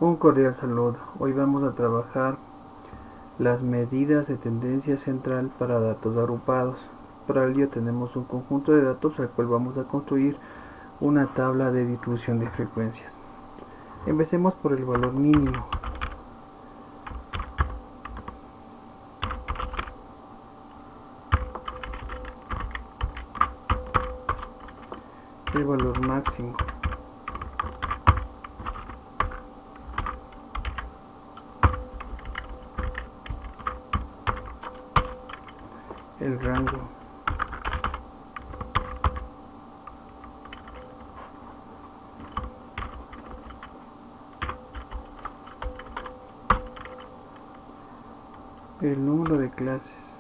Un cordial saludo. Hoy vamos a trabajar las medidas de tendencia central para datos agrupados. Para ello tenemos un conjunto de datos al cual vamos a construir una tabla de distribución de frecuencias. Empecemos por el valor mínimo. El valor máximo. El rango. El número de clases.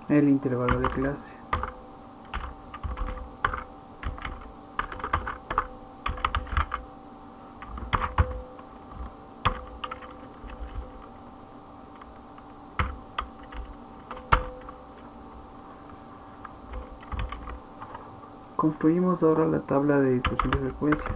El intervalo de clase. Construimos ahora la tabla de distribución de frecuencias.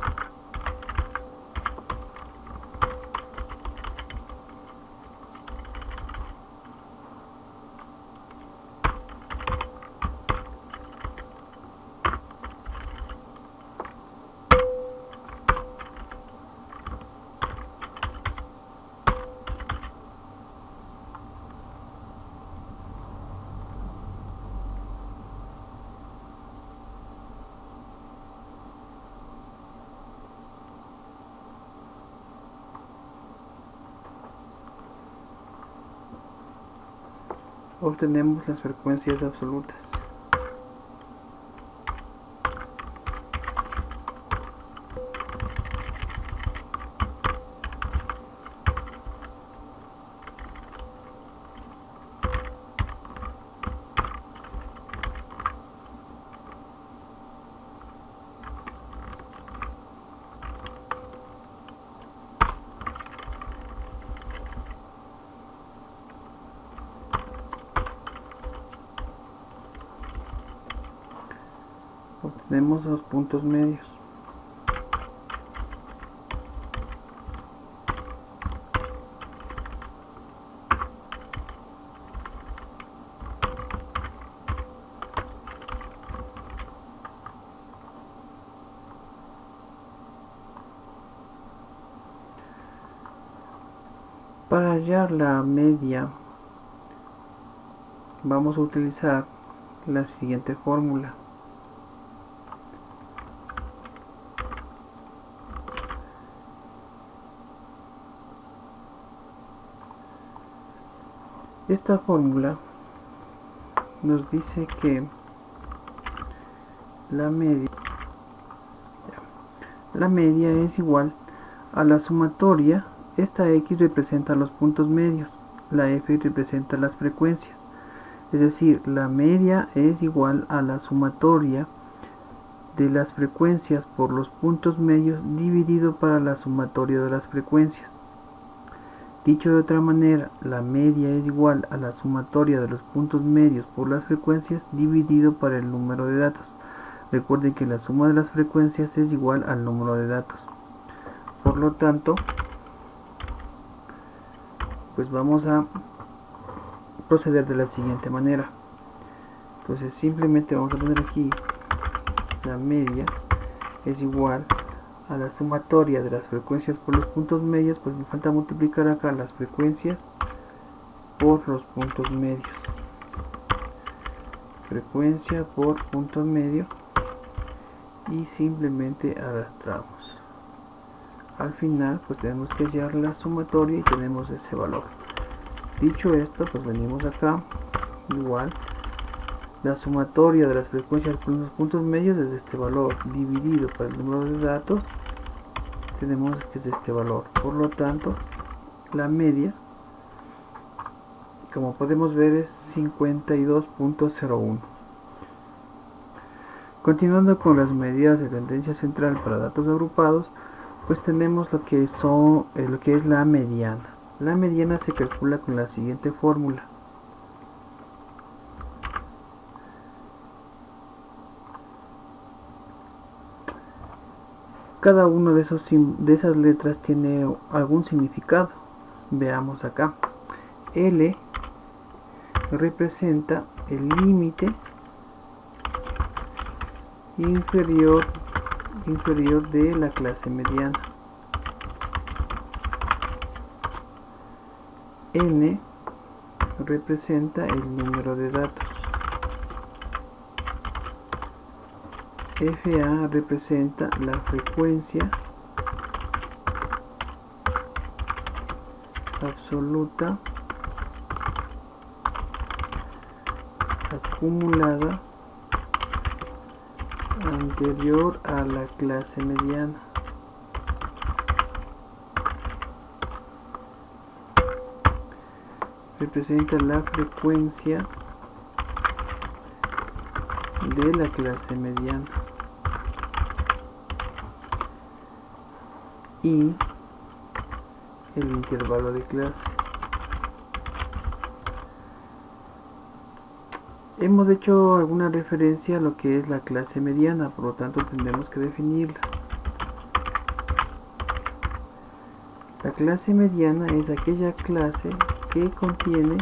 Obtenemos las frecuencias absolutas. Obtenemos los puntos medios. Para hallar la media vamos a utilizar la siguiente fórmula. Esta fórmula nos dice que la media es igual a la sumatoria. Esta X representa los puntos medios, la F representa las frecuencias. Es decir, la media es igual a la sumatoria de las frecuencias por los puntos medios dividido para la sumatoria de las frecuencias. Dicho de otra manera, la media es igual a la sumatoria de los puntos medios por las frecuencias dividido para el número de datos. Recuerden que la suma de las frecuencias es igual al número de datos. Por lo tanto, pues vamos a proceder de la siguiente manera. Entonces simplemente vamos a poner aquí la media es igual a la sumatoria de las frecuencias por los puntos medios, pues me falta multiplicar acá las frecuencias por los puntos medios. Frecuencia por punto medio y simplemente arrastramos. Al final pues tenemos que hallar la sumatoria y tenemos ese valor. Dicho esto, pues venimos acá, igual la sumatoria de las frecuencias por los puntos medios es este valor dividido por el número de datos, tenemos que es este valor. Por lo tanto, la media, como podemos ver, es 52.01. Continuando con las medidas de tendencia central para datos agrupados, pues tenemos lo que es la mediana. La mediana se calcula con la siguiente fórmula. Cada uno de esas letras tiene algún significado. Veamos acá. L representa el límite inferior de la clase mediana. N representa el número de datos. FA representa la frecuencia absoluta acumulada anterior a la clase mediana. Representa la frecuencia de la clase mediana. Y el intervalo de clase. Hemos hecho alguna referencia a lo que es la clase mediana, por lo tanto tendremos que definirla. La clase mediana es aquella clase que contiene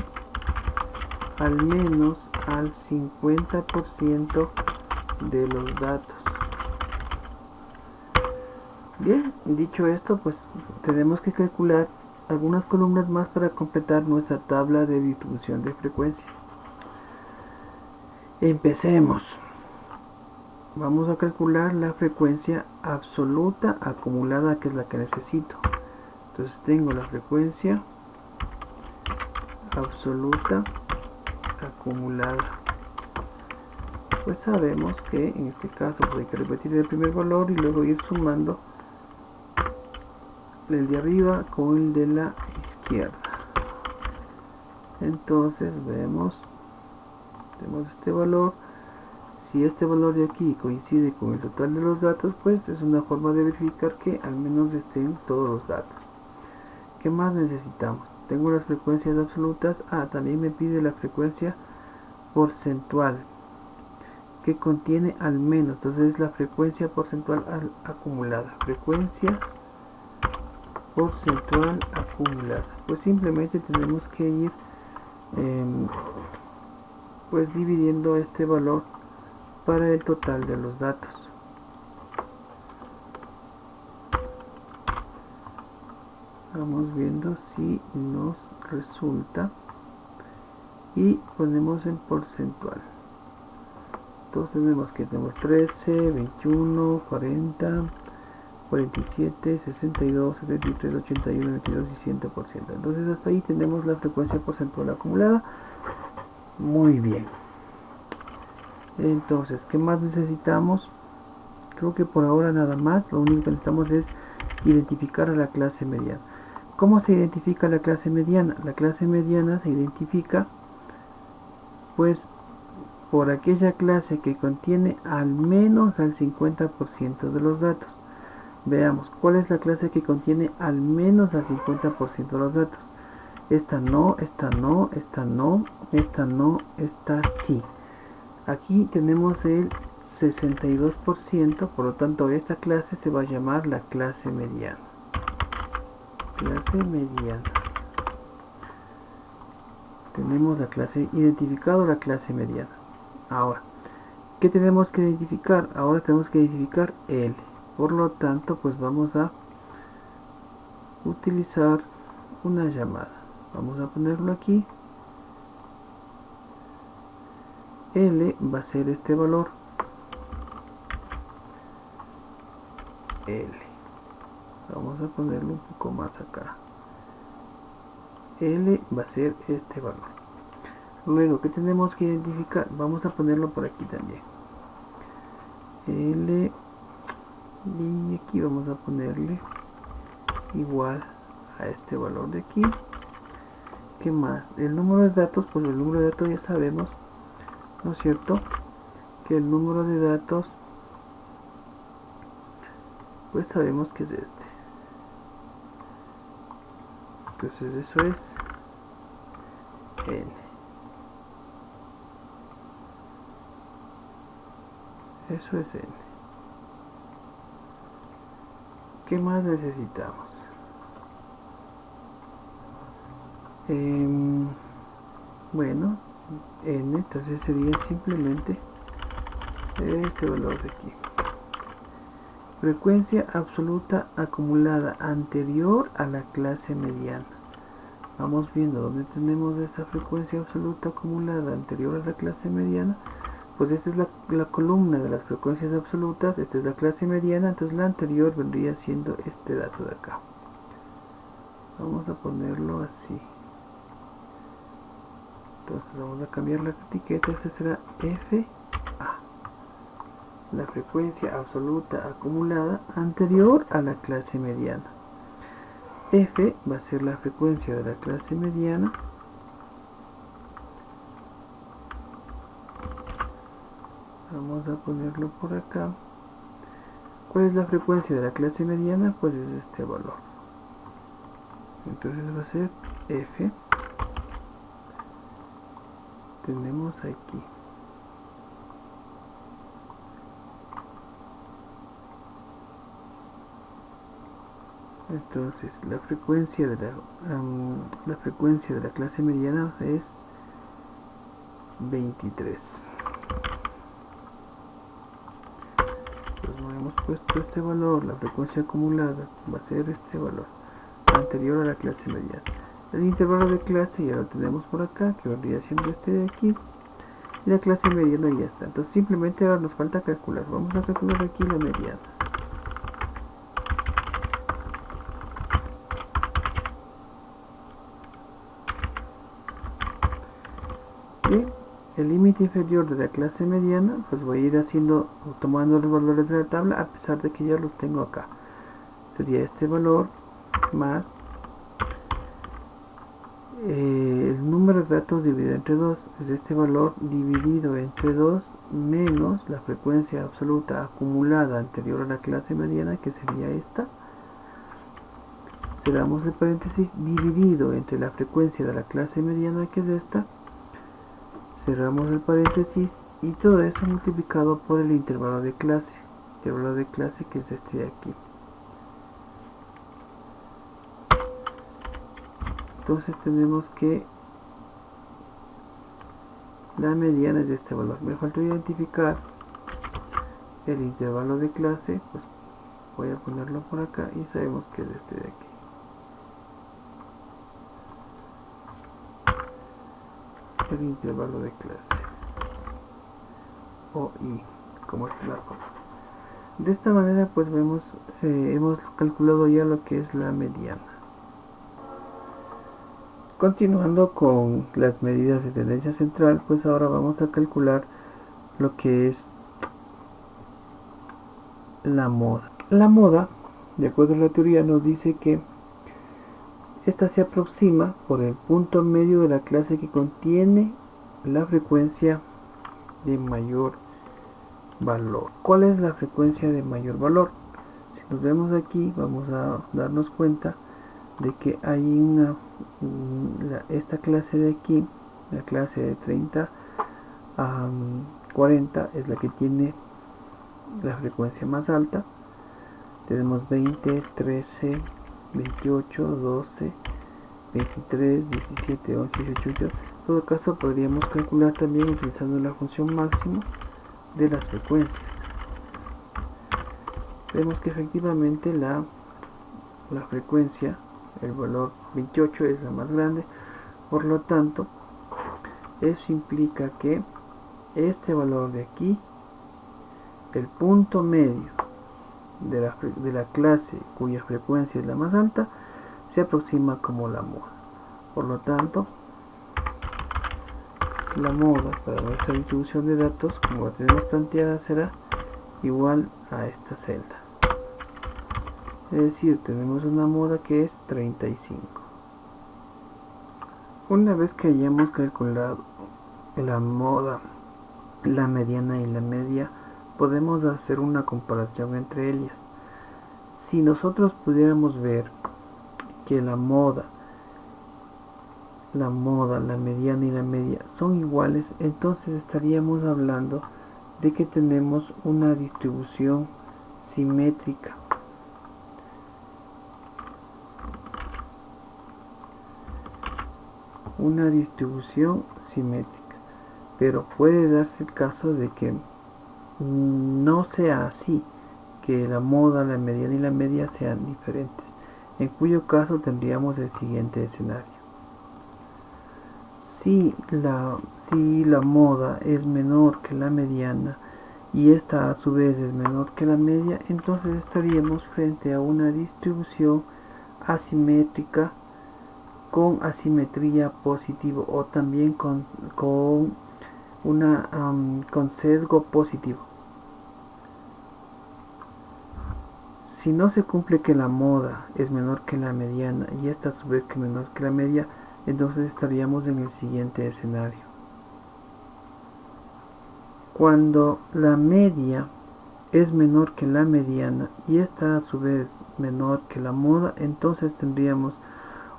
al menos al 50% de los datos. Bien, dicho esto, pues tenemos que calcular algunas columnas más para completar nuestra tabla de distribución de frecuencias. Empecemos. Vamos a calcular la frecuencia absoluta acumulada, que es la que necesito. Entonces tengo la frecuencia absoluta acumulada. Pues sabemos que en este caso pues hay que repetir el primer valor y luego ir sumando el de arriba con el de la izquierda. Entonces tenemos este valor. Si este valor de aquí coincide con el total de los datos, pues es una forma de verificar que al menos estén todos los datos. ¿Qué más necesitamos? Tengo las frecuencias absolutas. También me pide la frecuencia porcentual que contiene al menos. Entonces es la frecuencia porcentual acumulada. Frecuencia porcentual acumulada. Pues simplemente tenemos que ir pues dividiendo este valor para el total de los datos. Vamos viendo si nos resulta y ponemos en porcentual. Entonces tenemos que tenemos 13, 21, 40, 47, 62, 73, 81, 92 y 100%. Entonces hasta ahí tenemos la frecuencia porcentual acumulada. Muy bien. Entonces, ¿qué más necesitamos? Creo que por ahora nada más. Lo único que necesitamos es identificar a la clase mediana. ¿Cómo se identifica la clase mediana? La clase mediana se identifica pues por aquella clase que contiene al menos al 50% de los datos. Veamos, ¿cuál es la clase que contiene al menos al 50% de los datos? Esta no, esta no, esta no, esta no, esta sí. Aquí tenemos el 62%, por lo tanto esta clase se va a llamar la clase mediana. Clase mediana. Tenemos la clase identificado, la clase mediana. Ahora, ¿qué tenemos que identificar? Ahora tenemos que identificar L. por lo tanto pues vamos a utilizar una llamada. Vamos a ponerlo aquí. L va a ser este valor. L. Vamos a ponerlo un poco más acá. L va a ser este valor. Luego, ¿qué tenemos que identificar? Vamos a ponerlo por aquí también. L. Y aquí vamos a ponerle igual a este valor de aquí. ¿Qué más? El número de datos, pues el número de datos ya sabemos, ¿no es cierto? Que el número de datos, pues sabemos que es este. Entonces eso es n. Eso es n. ¿Qué más necesitamos? Bueno, n, entonces sería simplemente este valor de aquí. Frecuencia absoluta acumulada anterior a la clase mediana. Vamos viendo dónde tenemos esa frecuencia absoluta acumulada anterior a la clase mediana. Pues esta es la columna de las frecuencias absolutas, esta es la clase mediana, entonces la anterior vendría siendo este dato de acá. Vamos a ponerlo así. Entonces vamos a cambiar la etiqueta, esta será FA. La frecuencia absoluta acumulada anterior a la clase mediana. F va a ser la frecuencia de la clase mediana. Vamos a ponerlo por acá. ¿Cuál es la frecuencia de la clase mediana? Pues es este valor. Entonces va a ser F. Tenemos aquí. Entonces la frecuencia de la clase mediana es 23. Entonces no hemos puesto este valor, la frecuencia acumulada va a ser este valor anterior a la clase mediana. El intervalo de clase ya lo tenemos por acá, que vendría siendo este de aquí, y la clase mediana ya está. Entonces simplemente ahora nos falta calcular. Vamos a calcular aquí la mediana. Bien, el límite inferior de la clase mediana, pues voy a ir tomando los valores de la tabla, a pesar de que ya los tengo acá. Sería este valor más el número de datos dividido entre 2, es este valor dividido entre 2 menos la frecuencia absoluta acumulada anterior a la clase mediana, que sería esta. Cerramos el paréntesis, dividido entre la frecuencia de la clase mediana, que es esta. Cerramos el paréntesis y todo eso multiplicado por el intervalo de clase. Que es este de aquí. Entonces tenemos que la mediana es de este valor. Me faltó identificar el intervalo de clase, pues voy a ponerlo por acá y sabemos que es este de aquí. El intervalo de clase, o I, como es la forma. De esta manera pues hemos calculado ya lo que es la mediana. Continuando con las medidas de tendencia central, pues ahora vamos a calcular lo que es la moda. La moda, de acuerdo a la teoría, nos dice que esta se aproxima por el punto medio de la clase que contiene la frecuencia de mayor valor. ¿Cuál es la frecuencia de mayor valor? Si nos vemos aquí, vamos a darnos cuenta de que hay esta clase de aquí, la clase de 30 a 40 es la que tiene la frecuencia más alta. Tenemos 20, 13, 28, 12, 23, 17, 11, 18. En todo caso podríamos calcular también utilizando la función máximo de las frecuencias. vemos que efectivamente la frecuencia, el valor 28 es la más grande, por lo tanto eso implica que este valor de aquí, el punto medio de la clase cuya frecuencia es la más alta, se aproxima como la moda. Por lo tanto, la moda para nuestra distribución de datos, como la tenemos planteada, será igual a esta celda. Es decir, tenemos una moda que es 35. Una vez que hayamos calculado la moda, la mediana y la media, podemos hacer una comparación entre ellas. Si nosotros pudiéramos ver que la moda, la mediana y la media son iguales, entonces estaríamos hablando de que tenemos una distribución simétrica. Una distribución simétrica, pero puede darse el caso de que no sea así, que la moda, la mediana y la media sean diferentes, en cuyo caso tendríamos el siguiente escenario. Si la moda es menor que la mediana y esta a su vez es menor que la media, entonces estaríamos frente a una distribución asimétrica con asimetría positivo, o también con sesgo positivo. Si no se cumple que la moda es menor que la mediana y esta a su vez que menor que la media, entonces estaríamos en el siguiente escenario. Cuando la media es menor que la mediana y esta a su vez menor que la moda, entonces tendríamos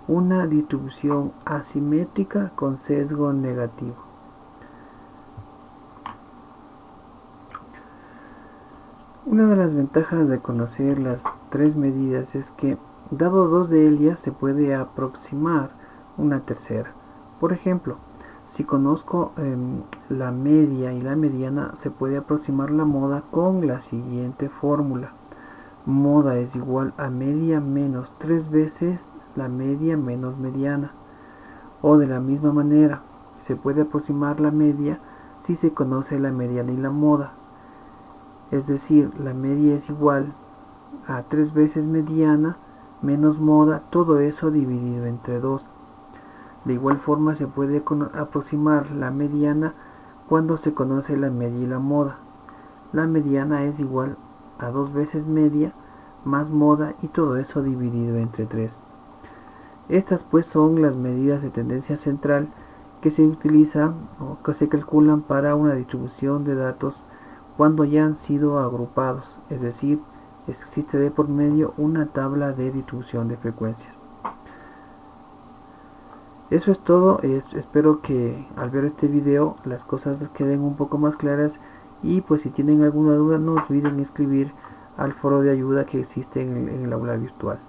una distribución asimétrica con sesgo negativo. Una de las ventajas de conocer las tres medidas es que, dado dos de ellas, se puede aproximar una tercera. Por ejemplo, si conozco la media y la mediana, se puede aproximar la moda con la siguiente fórmula. Moda es igual a media menos 3 veces la media menos mediana. O de la misma manera, se puede aproximar la media si se conoce la mediana y la moda. Es decir, la media es igual a 3 veces mediana menos moda, todo eso dividido entre 2. De igual forma se puede aproximar la mediana cuando se conoce la media y la moda. La mediana es igual a 2 veces media más moda y todo eso dividido entre 3. Estas pues son las medidas de tendencia central que se utilizan o que se calculan para una distribución de datos cuando ya han sido agrupados, es decir, existe de por medio una tabla de distribución de frecuencias. Eso es todo. Espero que al ver este video las cosas queden un poco más claras, y pues si tienen alguna duda no olviden escribir al foro de ayuda que existe en el aula virtual.